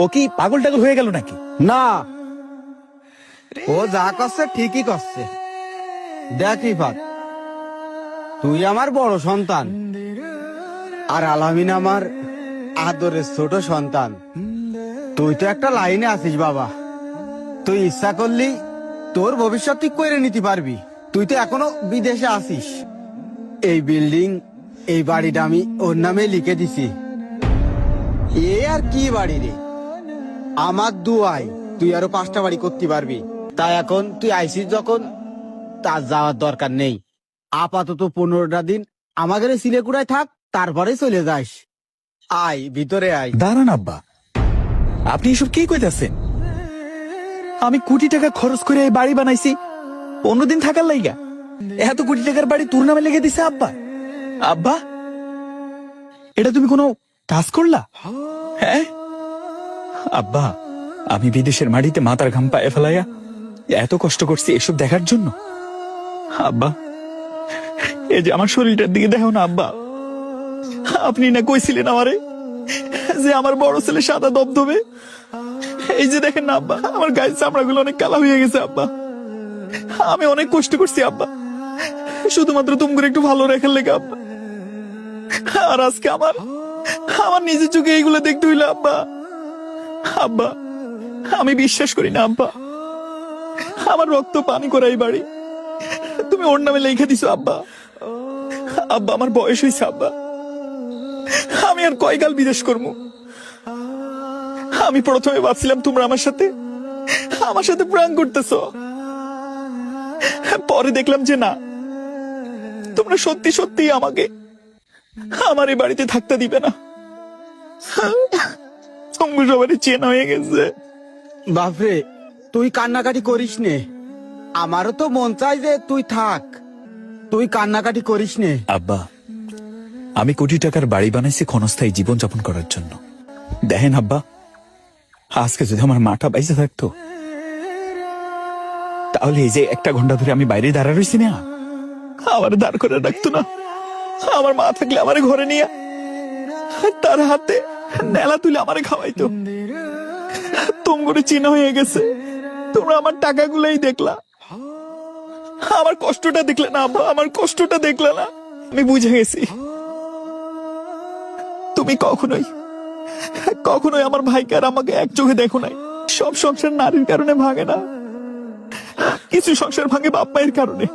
ও কি পাগল টাগল হয়ে গেল নাকি? না, ও যা করছে ঠিকই করছে। দেখ রিফাত, তুই আমার বড় সন্তান আর আলামিন আমার আদরের ছোট সন্তান। তুই তো একটা লাইনে আছিস বাবা। তুই ইচ্ছা করলি তোর ভবিষ্যৎ ঠিক করে নিতে পারবি। তুই তো এখনো বিদেশে আছিস। এই বিল্ডিং, এই বাড়িটা আমি ওর নামে লিখে দিছি। এ আর কি বাড়ি রে, আমার দুয়াই তুই আরো 5টা বাড়ি করতে পারবি। তাই এখন তুই আইসিস যখন, তার যাওয়ার দরকার নেই। আপাতত 15টা দিন আমাদের সিলেকুড়ায় থাক, তারপরে চলে যাস। আয় ভিতরে আয়। দাঁড়ান আব্বা, আপনি এসব কি কইতাছেন? আমি কোটি টাকা খরচ করে এই বাড়ি বানাইছি 15 দিন থাকার লাইগা। এত কোটি টাকার বাড়ি তোর নামে লেগে দিছে আব্বা? আব্বা, এটা তুমি কোনো কাজ করলা? হ্যাঁ আব্বা, আমি বিদেশের মাটিতে মাথার ঘাম পায়ে ফেলাইয়া এত কষ্ট করছি এসব দেখার জন্য। আব্বা, এই যে আমার শরীরটার দিকে দেখো না আব্বা। আপনি না কইছিলেন আমারে যে আমার বড় ছেলে সাদা দবদবে? এই যে দেখেন না আব্বা, আমার গায়ের চামড়াগুলো অনেক কালা হয়ে গেছে আব্বা। আমি অনেক কষ্ট করছি আব্বা, শুধুমাত্র তুমি করে একটু ভালো রাখার লেগে আব্বা। আর আজকে আমার আমার নিজের চোখে এইগুলো দেখতে হইলো আব্বা। আব্বা, আমি বিশ্বাস করি না আব্বা, আমার রক্ত পানি করা এই বাড়ি তুমি ওর নামে লেখা দিছো আব্বা। আব্বা, আমার বয়স হয়েছে আব্বা, আমি আর কয়কাল বিদেশ করবো? আমি প্রথমে ভাবছিলাম তোমরা আমার সাথে প্রাণ করতেছো, পরে দেখলাম যে না, তোমরা সত্যি সত্যি আমাকে আমার এই বাড়িতে থাকতে দিবে না। তুমি সবারই চেনা হয়ে গেছে। বাপরে, তুই কান্নাকাটি করিস নে। আমারও তো মন চাই যে তুই থাক। তুই কান্নাকাটি করিস নে। আব্বা, আমি কোটি টাকার বাড়ি বানাইছি ক্ষণস্থায়ী জীবন যাপন করার জন্য। দেখেন আব্বা, আজকে যদি আমার মাটা বাইসে থাকতো, তাহলে এই যে 1 ঘন্টা ধরে আমি বাইরে দাঁড়া রয়েছি না, আমার দাঁড় করে রাখতো না। আমার মা থাকলে আমার ঘরে নিয়ে তার হাতে নেলা তুলে আমারে খাওয়াইতো। তোমরা চিনা হয়ে গেছে, তোমরা আমার টাকাগুলোই দেখলা, আমার কষ্টটা দেখলে না আব্বা, আমার কষ্টটা দেখলে না। আমি বুঝে গেছি তুমি কখনোই আমার ভাইকে আর আমাকে এক চোখে দেখো নাই। সব সংসার নারীর কারণে ভাঙে না, কিছু সংসার ভাঙে বাপ মায়ের কারণে।